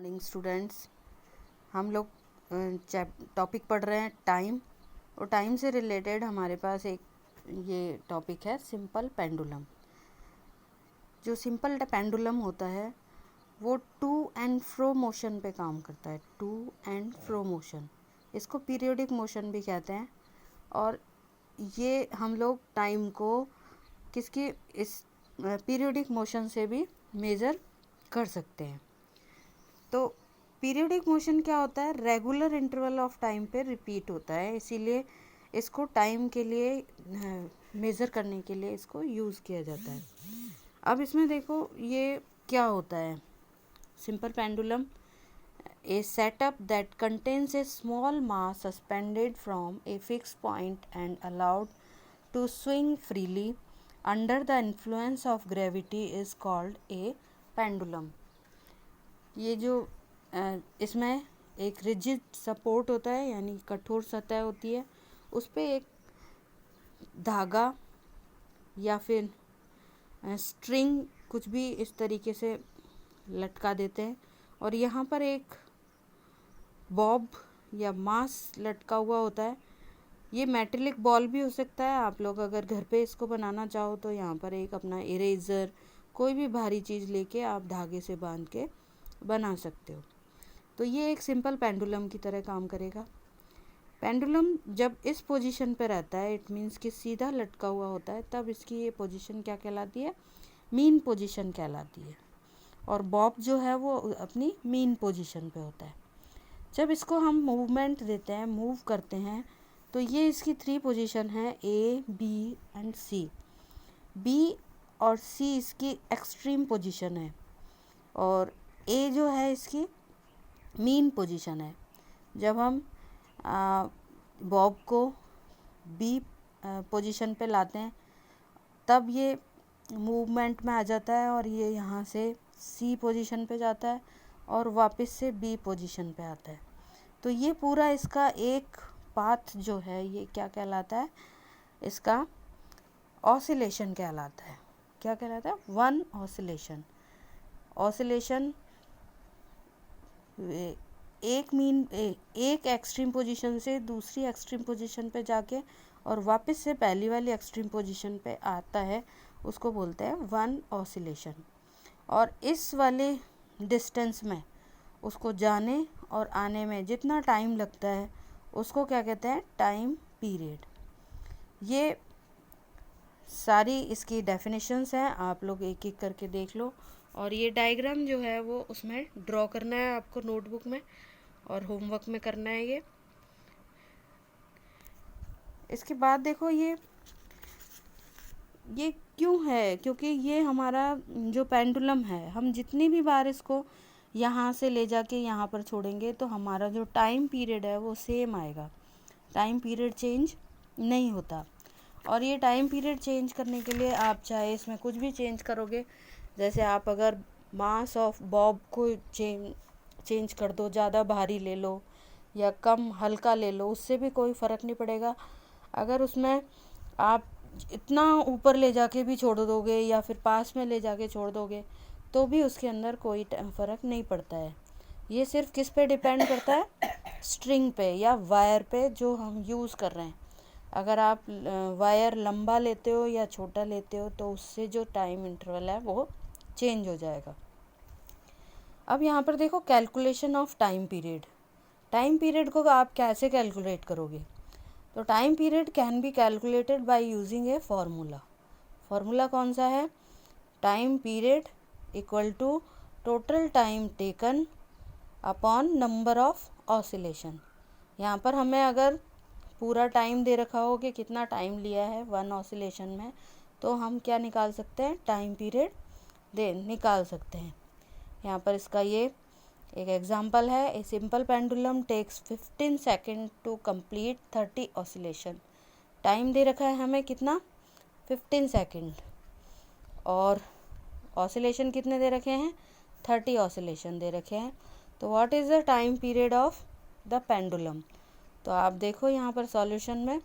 Morning students. हम लोग topic पढ़ रहे हैं टाइम, और टाइम से रिलेटेड हमारे पास एक ये टॉपिक है सिंपल पेंडुलम। जो सिंपल पेंडुलम होता है वो टू एंड फ्रो मोशन पे काम करता है। टू एंड फ्रो मोशन, इसको पीरियोडिक मोशन भी कहते हैं। और ये हम लोग टाइम को किसकी इस पीरियोडिक मोशन से भी मेज़र कर सकते हैं। तो पीरियोडिक मोशन क्या होता है? रेगुलर इंटरवल ऑफ टाइम पे रिपीट होता है, इसीलिए इसको टाइम के लिए मेज़र करने के लिए इसको यूज़ किया जाता है। अब इसमें देखो ये क्या होता है। Simple pendulum, a setup that contains a small mass suspended from a fix point and allowed to swing freely under the influence of gravity is called a pendulum. ये जो इसमें एक रिजिड सपोर्ट होता है, यानी कठोर सतह होती है, उस पे एक धागा या फिर स्ट्रिंग कुछ भी इस तरीके से लटका देते हैं, और यहाँ पर एक बॉब या मास लटका हुआ होता है। ये मेटेलिक बॉल भी हो सकता है। आप लोग अगर घर पे इसको बनाना चाहो तो यहाँ पर एक अपना इरेज़र, कोई भी भारी चीज़ लेके आप धागे से बांध के बना सकते हो। तो ये एक सिंपल पेंडुलम की तरह काम करेगा। पेंडुलम जब इस पोजीशन पे रहता है, इट मीन्स कि सीधा लटका हुआ होता है, तब इसकी ये पोजीशन क्या कहलाती है? मीन पोजीशन कहलाती है। और बॉब जो है वो अपनी मीन पोजीशन पे होता है। जब इसको हम मूवमेंट देते हैं, मूव करते हैं, तो ये इसकी 3 पोजीशन है, ए, बी एंड सी। बी और सी इसकी एक्सट्रीम पोजीशन है, और ए जो है इसकी मीन पोजीशन है। जब हम बॉब को बी पोजीशन पे लाते हैं, तब ये मूवमेंट में आ जाता है, और ये यहाँ से सी पोजीशन पे जाता है और वापस से बी पोजीशन पे आता है। तो ये पूरा इसका एक पाथ जो है, ये क्या कहलाता है? इसका ऑसिलेशन कहलाता है। क्या कहलाता है? One oscillation. ऑसिलेशन एक एक्सट्रीम पोजीशन से दूसरी एक्सट्रीम पोजीशन पे जाके और वापस से पहली वाली एक्सट्रीम पोजीशन पे आता है, उसको बोलते हैं वन ऑसिलेशन। और इस वाले डिस्टेंस में उसको जाने और आने में जितना टाइम लगता है, उसको क्या कहते हैं? Time period. ये सारी इसकी डेफिनेशंस हैं, आप लोग एक एक करके देख लो। और ये डायग्राम जो है वो उसमें ड्रॉ करना है आपको नोटबुक में, और होमवर्क में करना है ये। इसके बाद देखो ये क्यों है? क्योंकि ये हमारा जो पेंडुलम है, हम जितनी भी बार इसको यहाँ से ले जाके यहाँ पर छोड़ेंगे तो हमारा जो टाइम पीरियड है वो सेम आएगा। टाइम पीरियड चेंज नहीं होता। और ये टाइम पीरियड चेंज करने के लिए आप चाहे इसमें कुछ भी चेंज करोगे, जैसे आप अगर मास ऑफ बॉब को चेंज कर दो, ज़्यादा भारी ले लो या कम हल्का ले लो, उससे भी कोई फ़र्क नहीं पड़ेगा। अगर उसमें आप इतना ऊपर ले जाके भी छोड़ दोगे या फिर पास में ले जाके छोड़ दोगे, तो भी उसके अंदर कोई फ़र्क नहीं पड़ता है। ये सिर्फ किस पे डिपेंड करता है? स्ट्रिंग पे या वायर पे जो हम यूज़ कर रहे हैं। अगर आप वायर लंबा लेते हो या छोटा लेते हो, तो उससे जो टाइम इंटरवल है वो चेंज हो जाएगा। अब यहाँ पर देखो calculation of time period. Time period को आप कैसे कैलकुलेट करोगे? तो time period can be calculated by using a formula. Formula कौन सा है? Time period equal to total time taken upon number of oscillation. यहाँ पर हमें अगर पूरा टाइम दे रखा हो कि कितना टाइम लिया है वन ऑसिलेशन में, तो हम क्या निकाल सकते हैं? टाइम पीरियड निकाल सकते हैं। यहाँ पर इसका ये एक एग्जांपल है। A simple pendulum takes 15 second to complete 30 oscillation. Time दे रखा है हमें कितना? 15 सेकेंड। और ऑसिलेशन कितने दे रखे हैं? 30 ऑसिलेशन दे रखे हैं। तो what is the time period of the pendulum? तो आप देखो यहाँ पर सॉल्यूशन में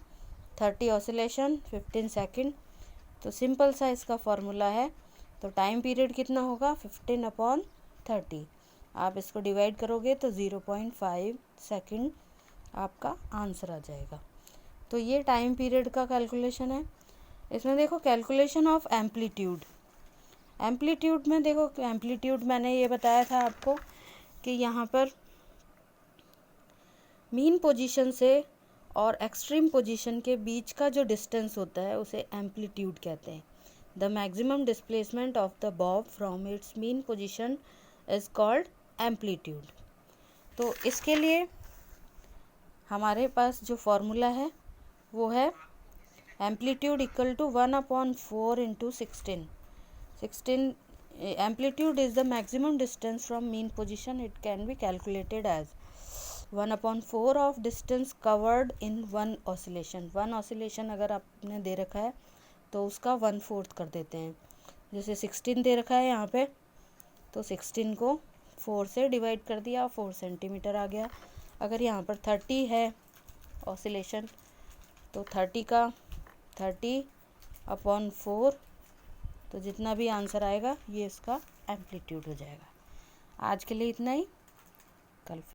30 ऑसिलेशन 15 सेकेंड, तो सिंपल सा इसका फॉर्मूला है। तो टाइम पीरियड कितना होगा? 15 अपॉन 30। आप इसको डिवाइड करोगे तो 0.5 सेकंड आपका आंसर आ जाएगा। तो ये टाइम पीरियड का कैलकुलेशन है। इसमें देखो कैलकुलेशन ऑफ एम्पलीट्यूड। एम्पलीट्यूड में देखो, एम्पलीट्यूड मैंने ये बताया था आपको कि यहाँ पर मीन पोजीशन से और एक्सट्रीम पोजीशन के बीच का जो डिस्टेंस होता है उसे एम्पलीट्यूड कहते हैं। The maximum displacement of the Bob from its mean position is called amplitude. तो इसके लिए हमारे पास जो फॉर्मूला है वो है amplitude equal to 1/4 into 16। Amplitude is the maximum distance from mean position. It can be calculated as 1/4 of distance covered in one oscillation. One oscillation अगर आपने दे रखा है तो उसका 1/4 कर देते हैं। जैसे 16 दे रखा है यहाँ पे, तो 16 को 4 से डिवाइड कर दिया, 4 सेंटीमीटर आ गया। अगर यहाँ पर 30 है ऑसिलेशन तो 30/4, तो जितना भी आंसर आएगा ये इसका एम्पलीट्यूड हो जाएगा। आज के लिए इतना ही, कल